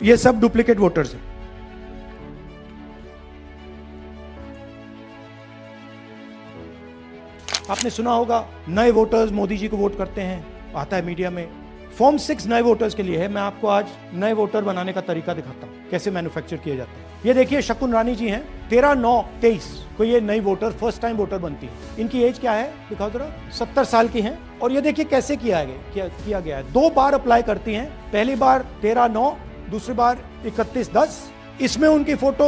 ये सब duplicate voters हैं। आपने सुना होगा नए वोटर्स मोदी जी को वोट करते हैं, आता है मीडिया में। फॉर्म 6 नए वोटर्स के लिए है। मैं आपको आज नए वोटर बनाने का तरीका दिखाता हूं, कैसे मैन्युफैक्चर किए जाते हैं। ये देखिए शकुन रानी जी हैं, 13/9/23 को ये नई वोटर फर्स्ट टाइम वोटर बनती है। इनकी एज क्या है दिखाओ जरा, 70 साल की हैं। और ये देखिए कैसे किया गया है। 2 बार अप्लाई करती हैं, पहली बार 13/9, दूसरी बार 31/10। इसमें उनकी फोटो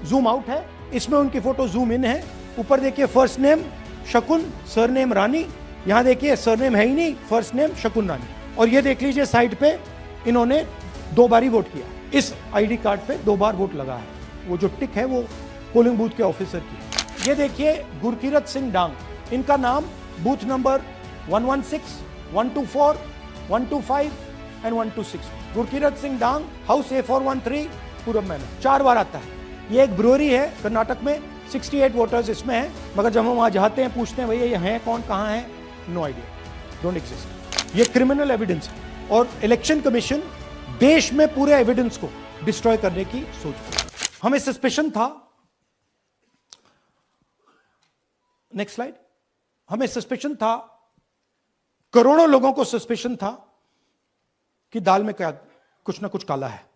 जूम आउट है, इसमें उनकी फोटो जूम इन है। ऊपर देखिए फर्स्ट नेम शकुन, सरनेम रानी। यहां देखिए सरनेम है ही नहीं, फर्स्ट नेम शकुन रानी। और ये देख लीजिए साइड पे इन्होंने 2 बार ही वोट किया। इस आईडी कार्ड पे 2 बार वोट लगा है। वो जो टिक है वो पोलिंग बूथ के ऑफिसर की है। ये देखिए गुरकीरत सिंह डांग, इनका नाम booth number 116, 124, 125 and 126। Gurkirat Singh Dang, house A413, पूरब मैनर, 4 बार आता है। ये एक ब्रूअरी है कर्नाटक में, 68 वोटर्स इसमें हैं। मगर जब हम वहां जाते हैं, पूछते हैं भैया ये हैं कौन, कहां है, नो आइडिया, डोंट एग्जिस्ट। ये क्रिमिनल एविडेंस है और इलेक्शन कमीशन देश में पूरे एविडेंस को डिस्ट्रॉय करने की सोच रही है। हमें सस्पेशन था, नेक्स्ट स्लाइड, हमें सस्पेशन था, करोड़ों लोगों को सस्पेशन था कि दाल में क्या कुछ ना कुछ काला है।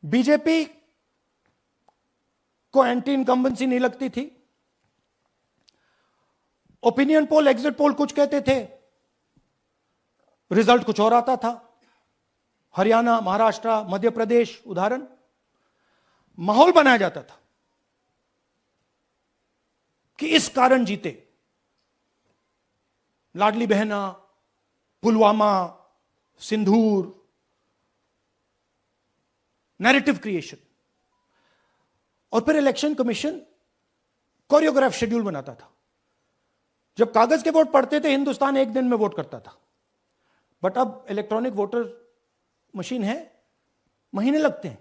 बीजेपी को एंटी इनकम्बेंसी नहीं लगती थी। ओपिनियन पोल, एग्जिट पोल कुछ कहते थे, रिजल्ट कुछ और आता था। हरियाणा, महाराष्ट्र, मध्य प्रदेश उदाहरण, माहौल बनाया जाता था कि इस कारण जीते। लाडली बहना, पुलवामा, सिंदूर, नैरेटिव क्रिएशन। और फिर इलेक्शन कमीशन कोरियोग्राफ शेड्यूल बनाता था। जब कागज के वोट पड़ते थे, हिंदुस्तान एक दिन में वोट करता था। बट अब इलेक्ट्रॉनिक वोटर मशीन है, महीने लगते हैं।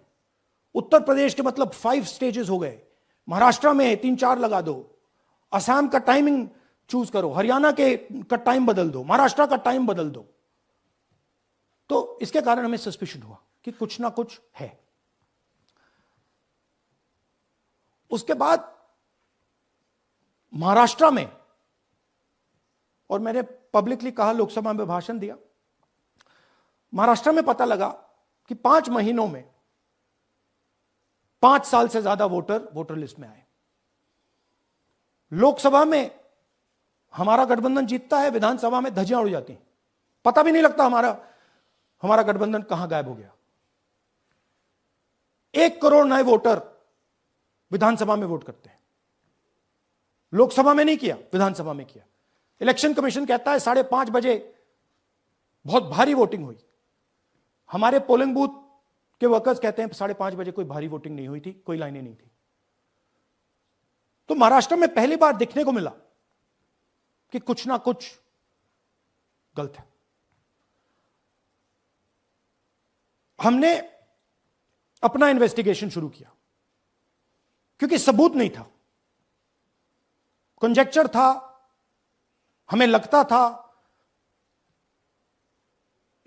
उत्तर प्रदेश के मतलब 5 स्टेजेस हो गए, महाराष्ट्र में 3-4 लगा दो, असम का टाइमिंग चूज करो, हरियाणा के का टाइम बदल दो, महाराष्ट्र का टाइम बदल दो। तो इसके कारण हमें सस्पिशन हुआ कि कुछ ना कुछ है। उसके बाद महाराष्ट्र में, और मैंने पब्लिकली कहा, लोकसभा में भाषण दिया, महाराष्ट्र में पता लगा कि 5 महीनों में 5 साल से ज्यादा वोटर लिस्ट में आए। लोकसभा में हमारा गठबंधन जीतता है, विधानसभा में धज्जियां उड़ जाती हैं, पता भी नहीं लगता हमारा गठबंधन कहां गायब हो गया। 1 करोड़ नए वोटर विधानसभा में वोट करते हैं, लोकसभा में नहीं किया, विधानसभा में किया। इलेक्शन कमीशन कहता है 5:30 बजे बहुत भारी वोटिंग हुई। हमारे पोलिंग बूथ के वर्कर्स कहते हैं 5:30 बजे कोई भारी वोटिंग नहीं हुई थी, कोई लाइनें नहीं थी। तो महाराष्ट्र में पहली बार देखने को मिला कि कुछ ना कुछ गलत है। हमने अपना इन्वेस्टिगेशन शुरू किया क्योंकि सबूत नहीं था, कंजेक्चर था, हमें लगता था,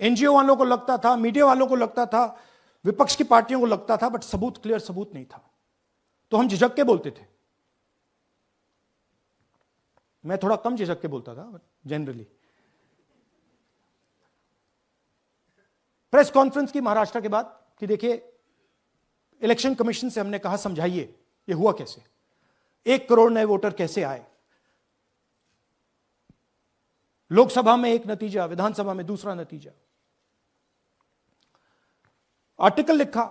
एनजीओ वालों को लगता था, मीडिया वालों को लगता था, विपक्ष की पार्टियों को लगता था, बट सबूत, क्लियर सबूत नहीं था। तो हम झिझक के बोलते थे। मैं थोड़ा कम झिझक के बोलता था जनरली। प्रेस कॉन्फ्रेंस की महाराष्ट्र के बाद कि देखिए, इलेक्शन कमीशन से हमने कहा समझाइए ये हुआ कैसे, 1 करोड़ नए वोटर कैसे आए, लोकसभा में एक नतीजा, विधानसभा में दूसरा नतीजा। आर्टिकल लिखा,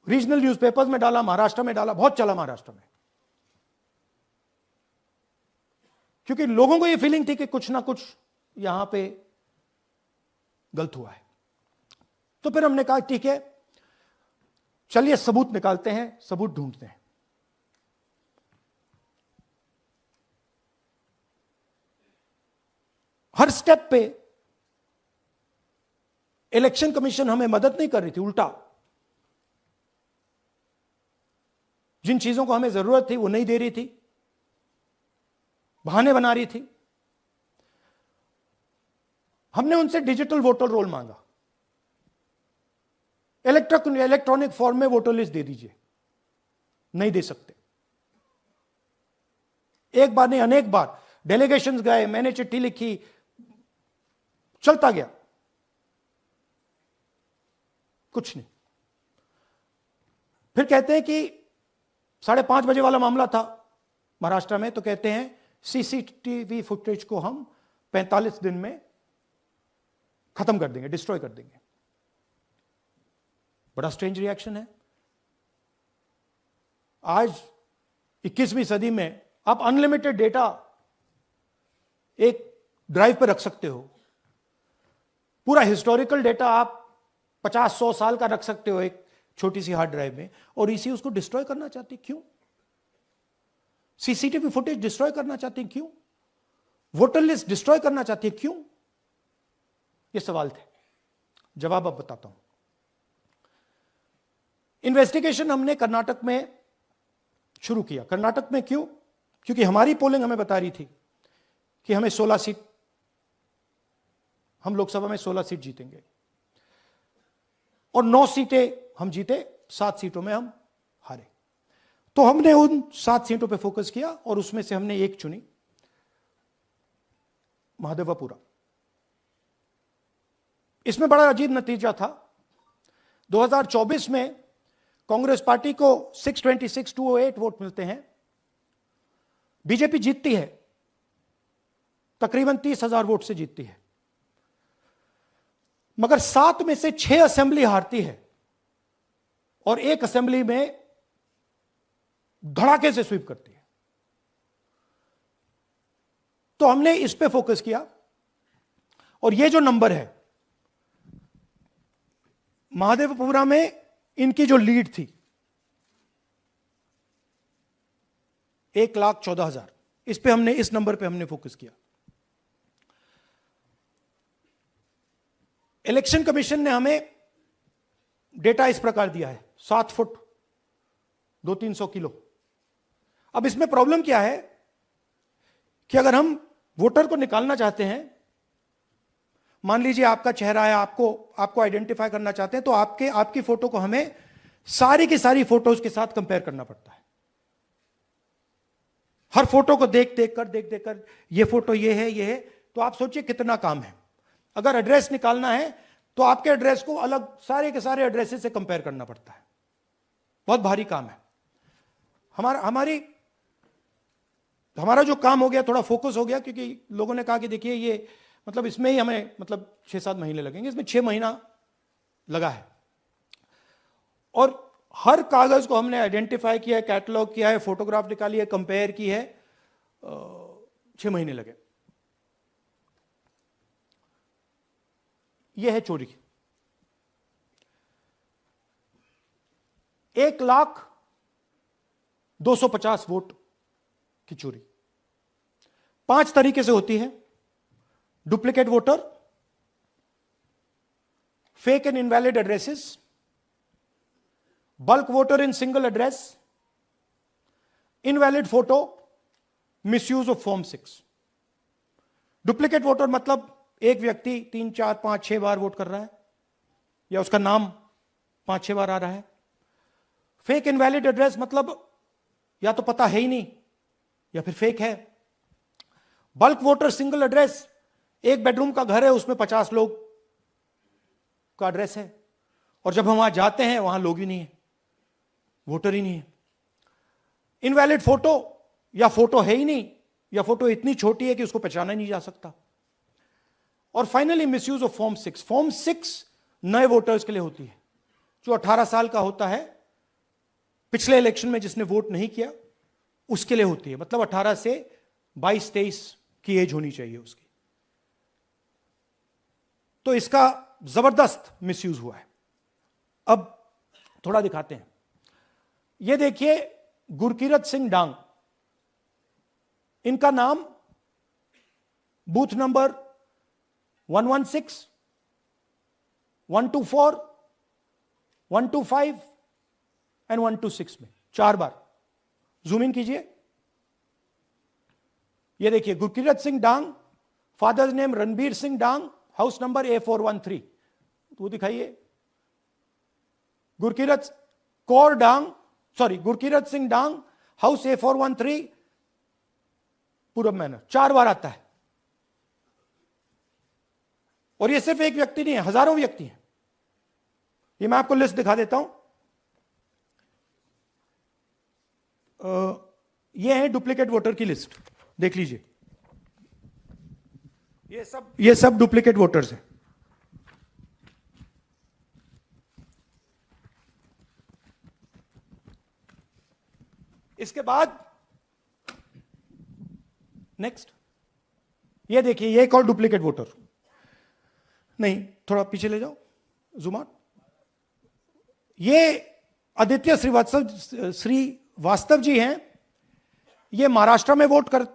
रीजनल न्यूज़पेपर्स में डाला, महाराष्ट्र में डाला, बहुत चला महाराष्ट्र में, क्योंकि लोगों को यह फीलिंग थी कि कुछ ना कुछ यहां पे गलत हुआ है। तो फिर हमने कहा ठीक है, चलिए सबूत निकालते हैं, सबूत ढूंढते हैं। हर स्टेप पे इलेक्शन कमीशन हमें मदद नहीं कर रही थी, उल्टा जिन चीजों को हमें जरूरत थी वो नहीं दे रही थी, बहाने बना रही थी। हमने उनसे डिजिटल वोटर रोल मांगा, इलेक्ट्रॉनिक फॉर्म में वोटर लिस्ट दे दीजिए, नहीं दे सकते। एक बार नहीं, अनेक बार डेलीगेशंस गए, मैंने चिट्ठी लिखी, चलता गया, कुछ नहीं। फिर कहते हैं कि 5:30 बजे वाला मामला था महाराष्ट्र में, तो कहते हैं सीसीटीवी फुटेज को हम 45 दिन में खत्म कर देंगे, डिस्ट्रॉय कर देंगे। बड़ा स्ट्रेंज रिएक्शन है। आज 21वीं सदी में आप अनलिमिटेड डेटा एक ड्राइव पर रख सकते हो, पूरा हिस्टोरिकल डेटा आप 50-100 साल का रख सकते हो एक छोटी सी हार्ड ड्राइव में, और इसी उसको डिस्ट्रॉय करना चाहते हैं। क्यों? सीसीटीवी फुटेज डिस्ट्रॉय करना चाहते हैं, क्यों? वोटर लिस्ट डिस्ट्रॉय करना चाहते हैं, क्यों? ये सवाल थे, जवाब अब बताता हूं। इन्वेस्टिगेशन हमने कर्नाटक में शुरू किया। कर्नाटक में क्यों? क्योंकि हमारी पोलिंग हमें बता रही थी कि हमें 16 सीट, हम लोकसभा में 16 सीट जीतेंगे, और 9 सीटें हम जीते, 7 सीटों में हम हारे। तो हमने उन 7 सीटों पे फोकस किया, और उसमें से हमने एक चुनी, महादेवपुरा। इसमें बड़ा अजीब नतीजा था। 2024 में कांग्रेस पार्टी को 626-208 वोट मिलते हैं, बीजेपी जीतती है, तकरीबन 30,000 वोट से जीतती है, मगर 7 में से 6 असेंबली हारती है, और एक असेंबली में धड़ाके से स्वीप करती है। तो हमने इस पे फोकस किया, और ये जो नंबर है, महादेवपुरा में इनकी जो लीड थी 1,14,000, इस पे हमने, इस नंबर पे हमने फोकस किया। इलेक्शन कमीशन ने हमें डेटा इस प्रकार दिया है, 7 फुट 200-300 किलो। अब इसमें प्रॉब्लम क्या है कि अगर हम वोटर को निकालना चाहते हैं, मान लीजिए आपका चेहरा है, आपको आइडेंटिफाई करना चाहते हैं, तो आपकी फोटो को हमें सारी की सारी फोटोज के साथ कंपेयर करना पड़ता है। हर फोटो को देख देख कर ये फोटो ये है, तो आप सोचिए कितना काम है। अगर एड्रेस निकालना है तो आपके एड्रेस को अलग सारे के सारे एड्रेसेस से कंपेयर करना पड़ता है, बहुत भारी काम है। हमारा जो काम हो गया, थोड़ा फोकस हो गया, क्योंकि लोगों ने कहा कि देखिए ये मतलब इसमें ही हमें मतलब 6-7 महीने लगेंगे, इसमें 6 महीना लगा है, और हर कागज को हमने आइडेंटिफाई किया है, कैटलॉग किया है, फोटोग्राफ निकाली है, कंपेयर की है, 6 महीने लगे। यह है चोरी। 1,02,50 वोट की चोरी 5 तरीके से होती है। Duplicate voter, fake and invalid addresses, bulk voter in single address, invalid photo, misuse of form 6। Duplicate voter मतलब एक व्यक्ति 3, 4, 5, 6 बार वोट कर रहा है, या उसका नाम 5-6 बार आ रहा है। फेक इनवैलिड एड्रेस मतलब या तो पता है ही नहीं, या फिर फेक है। बल्क वोटर सिंगल एड्रेस, एक बेडरूम का घर है, उसमें 50 लोग का एड्रेस है, और जब हम वहां जाते हैं वहां लोग ही नहीं है, वोटर ही नहीं है। इनवैलिड फोटो, या फोटो है ही नहीं, या फोटो इतनी छोटी है कि उसको पहचाना नहीं जा सकता। और finally misuse of form 6। Form 6 नए वोटर्स के लिए होती है, जो 18 साल का होता है, पिछले इलेक्शन में जिसने वोट नहीं किया उसके लिए होती है, मतलब 18 से 22-23 की एज होनी चाहिए उसकी। तो इसका जबरदस्त मिसयूज हुआ है। अब थोड़ा दिखाते हैं। यह देखिए गुरकीरत सिंह डांग, इनका नाम बूथ नंबर 116, 124, 125 एंड 126 में 4 बार। जूम इन कीजिए। यह देखिए गुरकीरत सिंह डांग, फादर्स नेम रणबीर सिंह डांग, हाउस नंबर A413, वो दिखाइए। गुरकीरत कौर डांग, सॉरी गुरकीरत सिंह डांग, हाउस A413, पूरब मैनर। 4 बार आता है। और ये सिर्फ एक व्यक्ति नहीं है, हजारों व्यक्ति हैं। ये मैं आपको लिस्ट दिखा देता हूं। ये है डुप्लीकेट वोटर की लिस्ट, देख लीजिए। ये सब डुप्लीकेट वोटर्स हैं। इसके बाद नेक्स्ट, ये देखिए, ये एक और डुप्लीकेट वोटर। नहीं, थोड़ा पीछे ले जाओ, जूम आउट। ये आदित्य श्रीवास्तव जी हैं। ये महाराष्ट्र में वोट कर,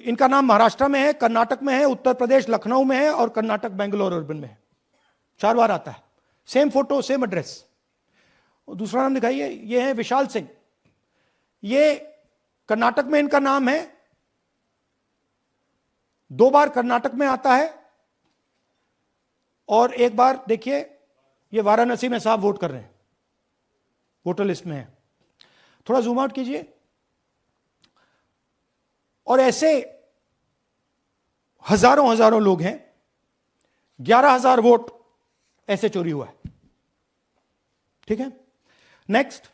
इनका नाम महाराष्ट्र में है, कर्नाटक में है, उत्तर प्रदेश लखनऊ में है और कर्नाटक बेंगलोर अर्बन में है। 4 बार आता है। Same photo, same address. दूसरा नाम दिखाइए, ये है विशाल सिंह। ये कर्नाटक में इनका नाम है, 2 बार कर्नाटक में आता है और 1 बार देखिए ये वाराणसी में साहब वोट कर रहे हैं, वोटर लिस्ट में है। थोड़ा जूम आउट कीजिए। और ऐसे हजारों लोग हैं। 11,000 वोट ऐसे चोरी हुआ है। ठीक है, नेक्स्ट,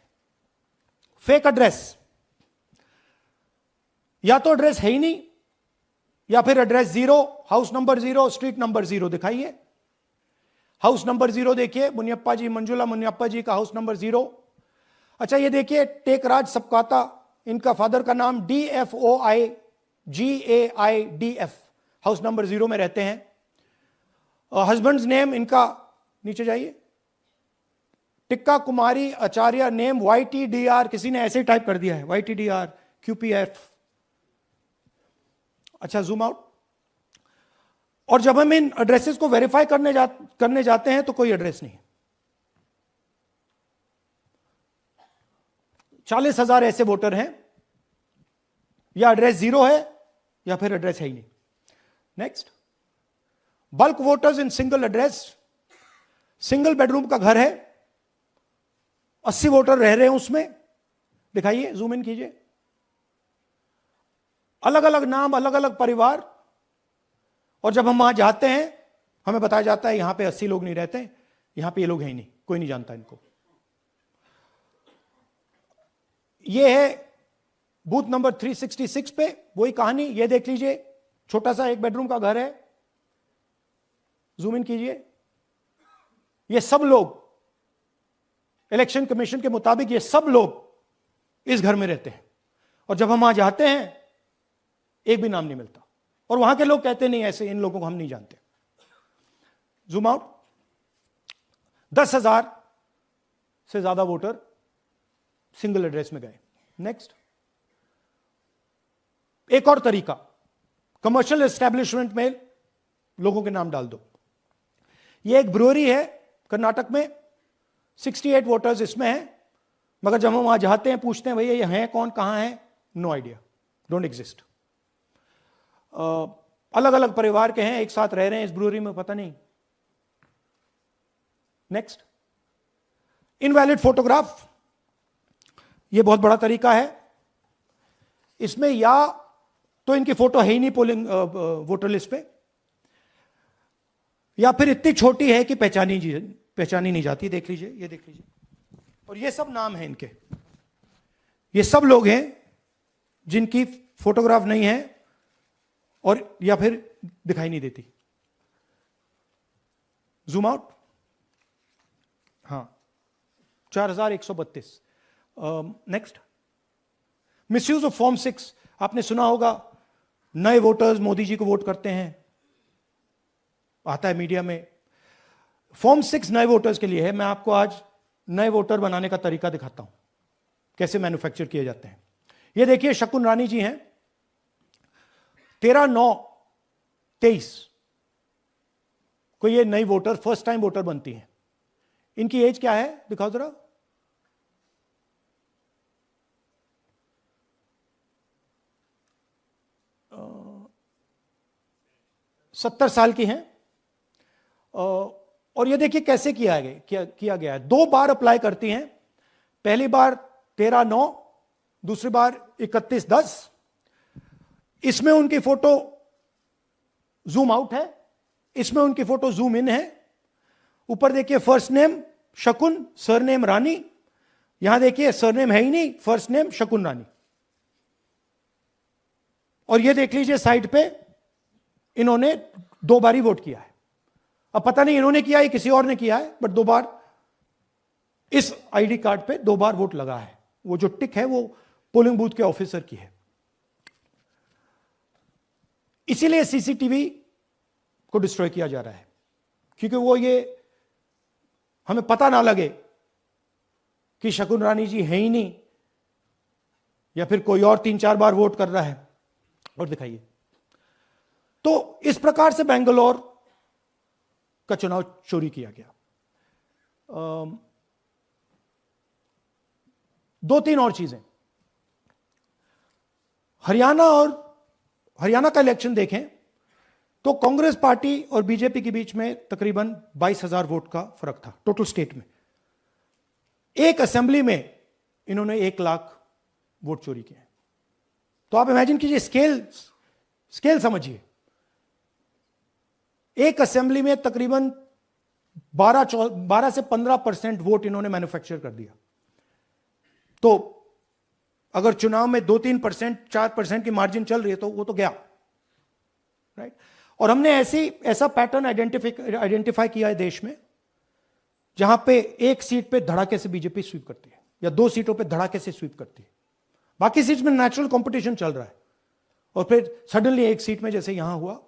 फेक एड्रेस। या तो एड्रेस है ही नहीं, या फिर address 0, house number 0, street number 0 दिखाइए। हाउस नंबर 0 देखिए, मुनियप्पा जी, मंजुला मुनियप्पा जी का हाउस नंबर 0। अच्छा, ये देखिए टेकराज सबकाता, इनका फादर का नाम DFOIGAIDF, हाउस नंबर 0 में रहते हैं। हस्बैंड्स नेम इनका, नीचे जाइए, टिक्का कुमारी आचार्य, नेम YTDR, किसी ने ऐसे ही टाइप कर दिया है, YTDR QPF। अच्छा, जूम आउट। और जब हम इन एड्रेसेस को वेरीफाई करने जाते हैं तो कोई एड्रेस नहीं है। 40,000 ऐसे वोटर हैं, या एड्रेस 0 है या फिर एड्रेस है ही नहीं। Next, bulk voters in single address. Single bedroom का घर है, 80 वोटर रह रहे हैं उसमें, दिखाइए, जूम इन कीजिए। अलग अलग नाम, अलग अलग परिवार। और जब हम वहां जाते हैं हमें बताया जाता है यहां पे 80 लोग नहीं रहते, यहां पे ये लोग हैं ही नहीं, कोई नहीं जानता इनको। ये है बूथ नंबर 366 पे, वही कहानी। ये देख लीजिए, छोटा सा 1 बेडरूम का घर है, जूम इन कीजिए। ये सब लोग, इलेक्शन कमीशन के मुताबिक ये सब लोग इस घर में रहते हैं। और जब हम वहां जाते हैं एक भी नाम नहीं मिलता, और वहां के लोग कहते नहीं, ऐसे इन लोगों को हम नहीं जानते। Zoom out. 10,000 से ज्यादा वोटर सिंगल एड्रेस में गए। नेक्स्ट, एक और तरीका, कमर्शियल एस्टेब्लिशमेंट में लोगों के नाम डाल दो। ये एक ब्रूअरी है कर्नाटक में, 68 वोटर्स इसमें हैं, मगर जब हम वहां जाते हैं पूछते हैं भैया ये हैं कौन, कहां है, नो आइडिया, डोंट एग्जिस्ट। अलग अलग परिवार के हैं, एक साथ रह रहे हैं इस ब्रूअरी में, पता नहीं। Next, invalid photograph. ये बहुत बड़ा तरीका है। इसमें या तो इनकी फोटो है ही नहीं पोलिंग वोटर लिस्ट पे, या फिर इतनी छोटी है कि पहचानी नहीं जाती। देख लीजिए, ये देख लीजिए। और ये सब नाम है इनके, ये सब लोग हैं जिनकी फोटोग्राफ नहीं है और या फिर दिखाई नहीं देती। Zoom out. हाँ, 4132। Next, misuse of form 6। आपने सुना होगा, नए वोटर्स मोदी जी को वोट करते हैं, आता है मीडिया में। फॉर्म 6 नए वोटर्स के लिए है। मैं आपको आज नए वोटर बनाने का तरीका दिखाता हूं, कैसे मैन्युफैक्चर किए जाते हैं। ये देखिए, शकुन रानी जी हैं, 13/9/23 को ये नई वोटर, फर्स्ट टाइम वोटर बनती हैं। इनकी एज क्या है, दिखाओ जरा। 70 साल की हैं। और ये देखिए कैसे किया गया है। 2 बार अप्लाई करती हैं, पहली बार 13/9, दूसरी बार 31/10। इसमें उनकी फोटो जूम आउट है, इसमें उनकी फोटो जूम इन है। ऊपर देखिए फर्स्ट नेम शकुन, सरनेम रानी। यहां देखिए सरनेम है ही नहीं, फर्स्ट नेम शकुन रानी। और ये देख लीजिए साइड पे इन्होंने 2 बार ही वोट किया है। अब पता नहीं इन्होंने किया है किसी और ने किया है, बट 2 बार इस आईडी कार्ड पे 2 बार वोट लगा है। वो जो टिक है वो पोलिंग बूथ के ऑफिसर की है। इसीलिए सीसीटीवी को डिस्ट्रॉय किया जा रहा है, क्योंकि वो ये हमें पता ना लगे कि शकुन रानी जी है ही नहीं, या फिर कोई और 3-4 बार वोट कर रहा है। और दिखाइए, तो इस प्रकार से बेंगलोर का चुनाव चोरी किया गया। 2-3 और चीजें। हरियाणा का इलेक्शन देखें तो कांग्रेस पार्टी और बीजेपी के बीच में तकरीबन 22,000 वोट का फर्क था टोटल स्टेट में। एक असेंबली में इन्होंने 1 लाख वोट चोरी किए। तो आप इमेजिन कीजिए, स्केल समझिए। एक असेंबली में तकरीबन 12 से 15% वोट इन्होंने मैन्युफैक्चर कर दिया। तो अगर चुनाव में 2-3%, 4% की मार्जिन चल रही है तो वो तो गया, राइट। और हमने ऐसा पैटर्न आइडेंटिफाई किया है देश में, जहां पे एक सीट पे धड़ाके से बीजेपी स्वीप करती है, या 2 सीटों पे धड़ाके से स्वीप करती है। बाकी सीट में नेचुरल कंपटीशन चल रहा है, और फिर सडनली एक सीट में जैसे यहां हुआ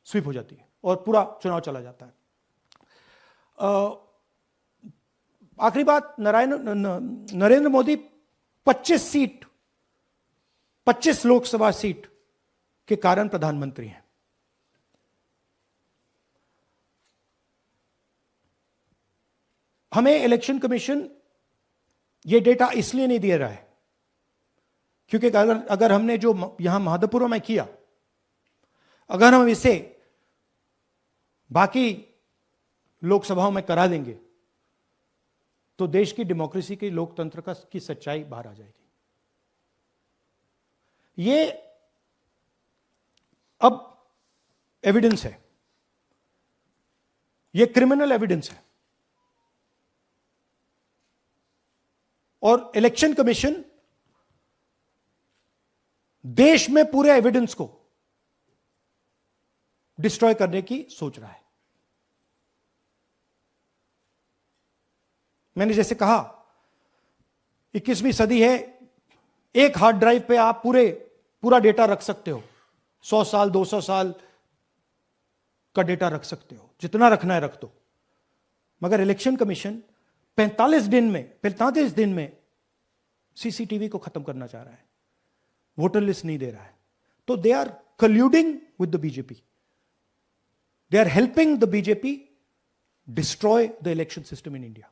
स्वीप हो जाती है और पूरा चुनाव चला जाता है। आखिरी बात, नरेंद्र मोदी 25 लोकसभा सीट के कारण प्रधानमंत्री हैं। हमें इलेक्शन कमीशन ये डेटा इसलिए नहीं दे रहा है क्योंकि अगर हमने जो यहां माधवपुर में किया, अगर हम इसे बाकी लोकसभाओं में करा देंगे तो देश की डेमोक्रेसी की, लोकतंत्र की सच्चाई बाहर आ जाएगी। ये अब एविडेंस है, ये क्रिमिनल एविडेंस है। और इलेक्शन कमीशन देश में पूरे एविडेंस को डिस्ट्रॉय करने की सोच रहा है। मैंने जैसे कहा 21वीं सदी है, एक हार्ड ड्राइव पे आप पूरा डेटा रख सकते हो। 100 साल 200 साल का डेटा रख सकते हो, जितना रखना है रख दो। मगर इलेक्शन कमीशन 45 दिन में सीसीटीवी को खत्म करना चाह रहा है, वोटर लिस्ट नहीं दे रहा है। तो they are colluding with the BJP, they are helping the BJP destroy the election system in India.